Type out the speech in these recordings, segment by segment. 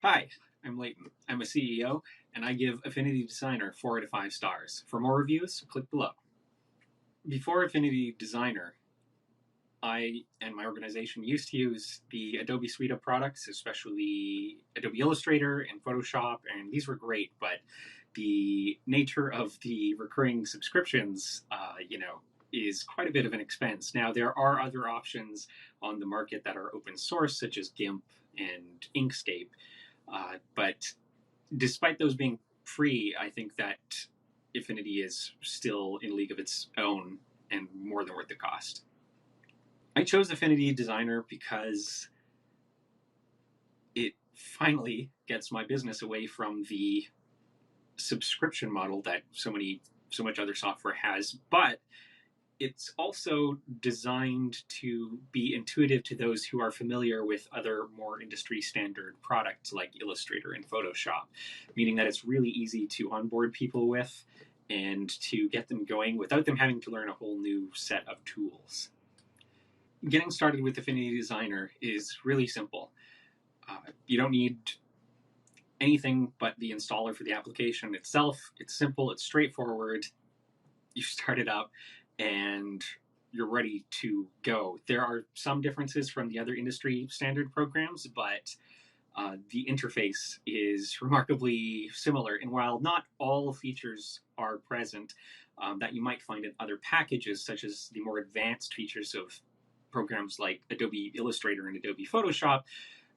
Hi, I'm Leighton. I'm a CEO, and I give Affinity Designer 4 out of 5 stars. For more reviews, click below. Before Affinity Designer, I and my organization used to use the Adobe suite of products, especially Adobe Illustrator and Photoshop, and these were great, but the nature of the recurring subscriptions, is quite a bit of an expense. Now, there are other options on the market that are open source, such as GIMP and Inkscape, but despite those being free, I think that Affinity is still in a league of its own and more than worth the cost. I chose Affinity Designer because it finally gets my business away from the subscription model that so much other software has, but it's also designed to be intuitive to those who are familiar with other more industry standard products like Illustrator and Photoshop, meaning that it's really easy to onboard people with and to get them going without them having to learn a whole new set of tools. Getting started with Affinity Designer is really simple. You don't need anything but the installer for the application itself. It's simple, it's straightforward. You start it up and you're ready to go. There are some differences from the other industry standard programs, but the interface is remarkably similar. And while not all features are present that you might find in other packages, such as the more advanced features of programs like Adobe Illustrator and Adobe Photoshop,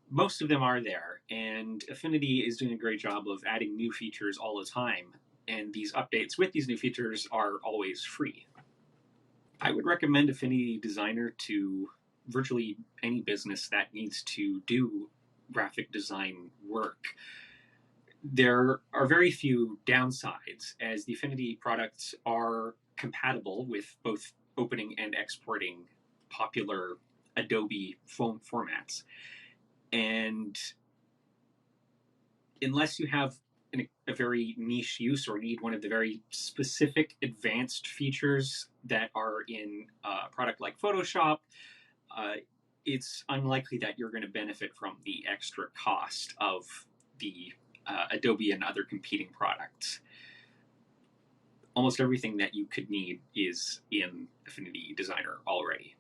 most of them are there. And Affinity is doing a great job of adding new features all the time. And these updates with these new features are always free. I would recommend Affinity Designer to virtually any business that needs to do graphic design work. There are very few downsides, as the Affinity products are compatible with both opening and exporting popular Adobe phone formats. And unless you have a very niche use or need one of the very specific advanced features that are in a product like Photoshop, it's unlikely that you're going to benefit from the extra cost of the Adobe and other competing products. Almost everything that you could need is in Affinity Designer already.